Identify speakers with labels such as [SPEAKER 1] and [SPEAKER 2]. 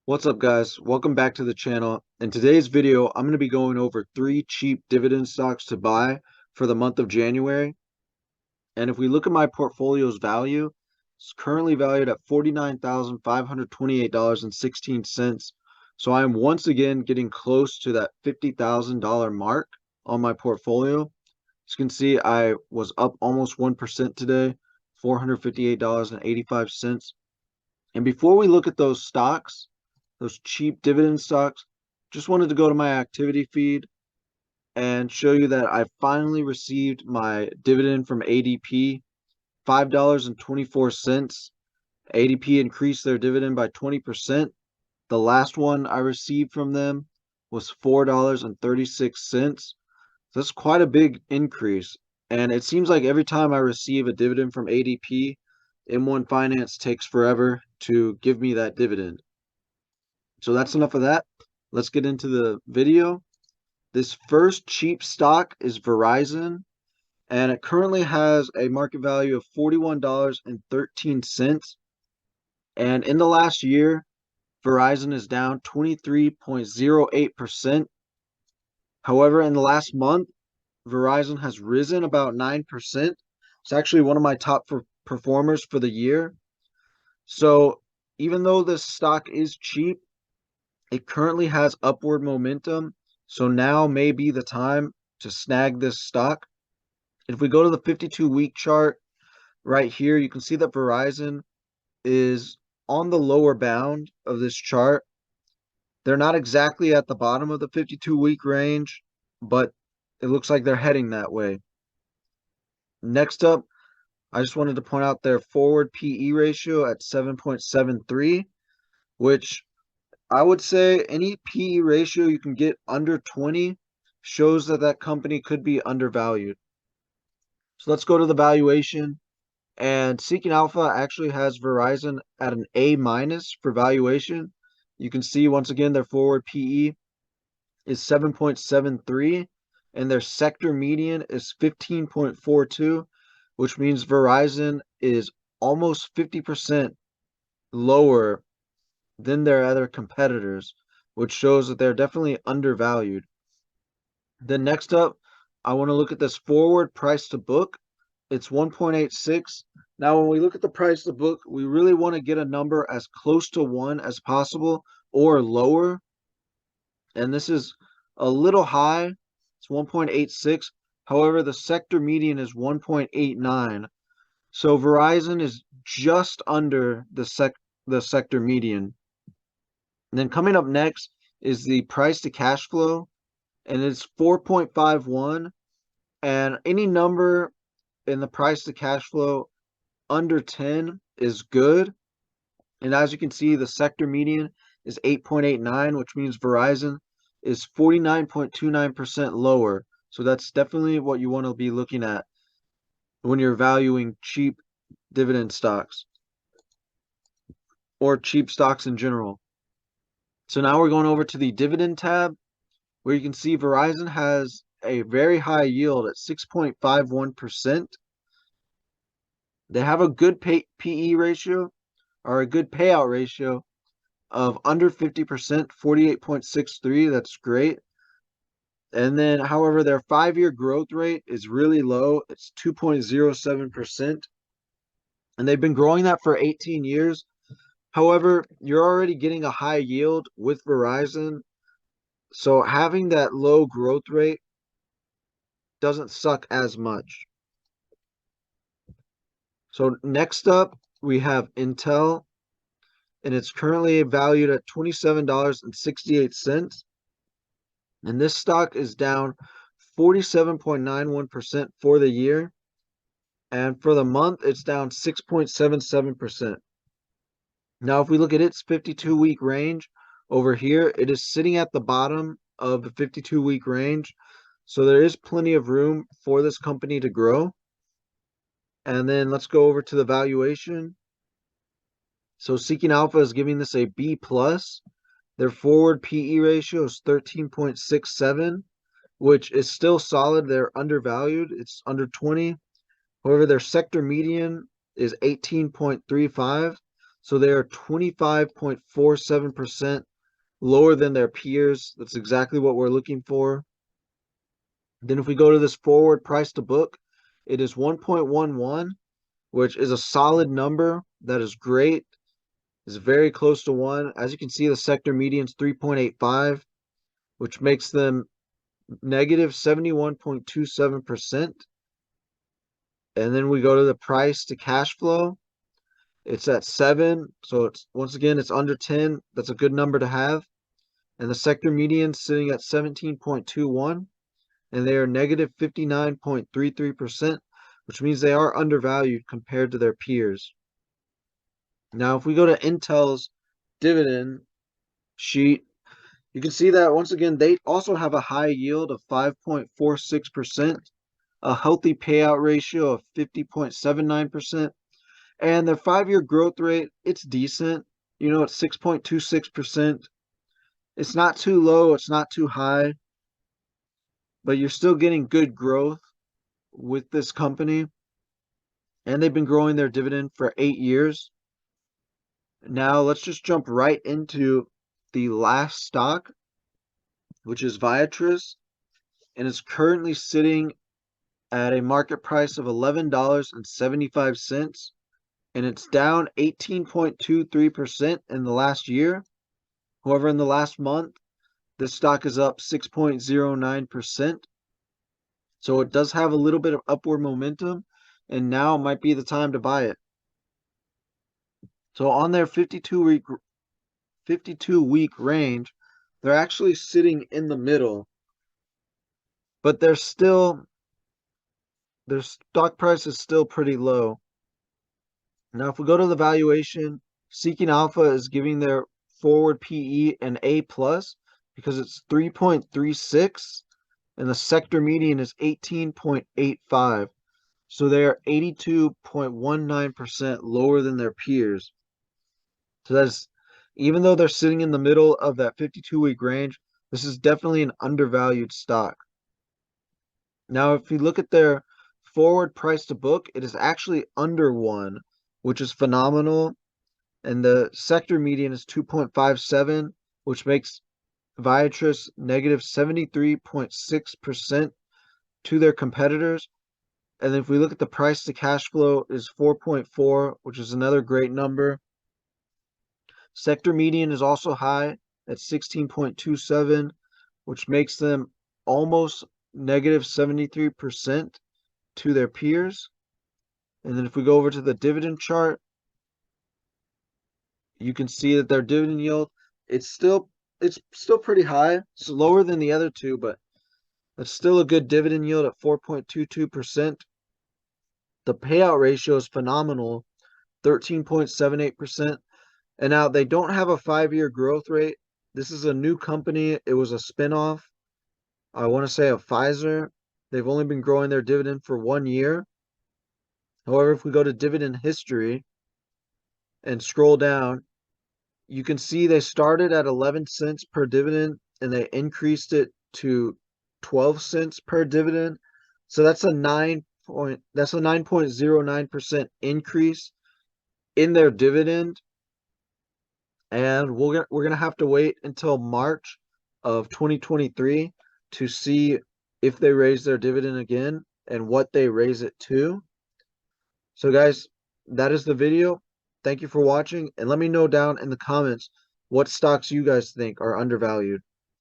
[SPEAKER 1] What's up, guys? Welcome back to the channel. In today's video, I'm going to be going over 3 cheap dividend stocks to buy for the month of January. And if we look at my portfolio's value, it's currently valued at $49,528.16. So I am once again getting close to that $50,000 mark on my portfolio. As you can see, I was up almost 1% today, $458.85. And before we look at those stocks, those cheap dividend stocks, just wanted to go to my activity feed and show you that I finally received my dividend from ADP, $5.24. ADP increased their dividend by 20%. The last one I received from them was $4.36. That's quite a big increase. And it seems like every time I receive a dividend from ADP, M1 Finance takes forever to give me that dividend. So that's enough of that. Let's get into the video. This first cheap stock is Verizon, and it currently has a market value of $41.13. And in the last year, Verizon is down 23.08%. However, in the last month, Verizon has risen about 9%. It's actually one of my top performers for the year. So even though this stock is cheap, it currently has upward momentum, so now may be the time to snag this stock. If we go to the 52-week chart right here, you can see that Verizon is on the lower bound of this chart. They're not exactly at the bottom of the 52-week range, but it looks like they're heading that way. Next up, I just wanted to point out their forward PE ratio at 7.73, which I would say any PE ratio you can get under 20 shows that that company could be undervalued. So let's go to the valuation. And Seeking Alpha actually has Verizon at an A minus for valuation. You can see once again their forward PE is 7.73 and their sector median is 15.42, which means Verizon is almost 50% lower than their other competitors, which shows that they're definitely undervalued. Then next up, I want to look at this forward price to book. It's 1.86. Now, when we look at the price to book, we really want to get a number as close to 1 as possible or lower. And this is a little high. It's 1.86. However, the sector median is 1.89. So Verizon is just under the sector median. And then coming up next is the price to cash flow, and it's 4.51. And any number in the price to cash flow under 10 is good. And as you can see, the sector median is 8.89, which means Verizon is 49.29% lower. So that's definitely what you want to be looking at when you're valuing cheap dividend stocks or cheap stocks in general. So now we're going over to the dividend tab, where you can see Verizon has a very high yield at 6.51%. They have a good PE ratio or a good payout ratio of under 50%, 48.63. That's great. And then, however, their 5-year growth rate is really low. It's 2.07%. And they've been growing that for 18 years. However, you're already getting a high yield with Verizon. So having that low growth rate doesn't suck as much. So next up, we have Intel, and it's currently valued at $27.68. And this stock is down 47.91% for the year. And for the month, it's down 6.77%. Now, if we look at its 52-week range over here, it is sitting at the bottom of the 52-week range. So there is plenty of room for this company to grow. And then let's go over to the valuation. So Seeking Alpha is giving this a B plus. Their forward PE ratio is 13.67, which is still solid. They're undervalued. It's under 20. However, their sector median is 18.35. So they are 25.47% lower than their peers. That's exactly what we're looking for. Then if we go to this forward price to book, it is 1.11, which is a solid number. That is great. It's very close to 1. As you can see, the sector median is 3.85, which makes them negative 71.27%. And then we go to the price to cash flow. It's at 7. So it's once again, it's under 10. That's a good number to have. And the sector median sitting at 17.21, and they are negative 59.33%, which means they are undervalued compared to their peers. Now, if we go to Intel's dividend sheet, you can see that once again, they also have a high yield of 5.46%, a healthy payout ratio of 50.79%, and their 5-year growth rate, it's decent. You know, it's 6.26%. It's not too low, it's not too high, but you're still getting good growth with this company. And they've been growing their dividend for 8 years. Now, let's just jump right into the last stock, which is Viatris, and it's currently sitting at a market price of $11.75, and it's down 18.23% in the last year. However, in the last month, this stock is up 6.09%. So it does have a little bit of upward momentum, and now might be the time to buy it. So on their 52-week range, they're actually sitting in the middle, but their stock price is still pretty low. Now, if we go to the valuation, Seeking Alpha is giving their forward PE an A plus because it's 3.36, and the sector median is 18.85. So they are 82.19% lower than their peers. So that's, even though they're sitting in the middle of that 52-week range, this is definitely an undervalued stock. Now, if you look at their forward price to book, it is actually under 1, which is phenomenal. And the sector median is 2.57, which makes Viatris negative 73.6% to their competitors. And then if we look at the price to cash flow is 4.4, which is another great number. Sector median is also high at 16.27, which makes them almost negative 73% to their peers. And then if we go over to the dividend chart, you can see that their dividend yield, it's still pretty high. It's lower than the other two, but it's still a good dividend yield at 4.22%. The payout ratio is phenomenal, 13.78%. And now they don't have a 5-year growth rate. This is a new company. It was a spinoff, I want to say, of Pfizer. They've only been growing their dividend for 1 year. However, if we go to dividend history and scroll down, you can see they started at 11 cents per dividend and they increased it to 12 cents per dividend. So that's a 9.09% increase in their dividend. And we're gonna have to wait until March of 2023 to see if they raise their dividend again and what they raise it to. So guys, that is the video. Thank you for watching, and let me know down in the comments what stocks you guys think are undervalued.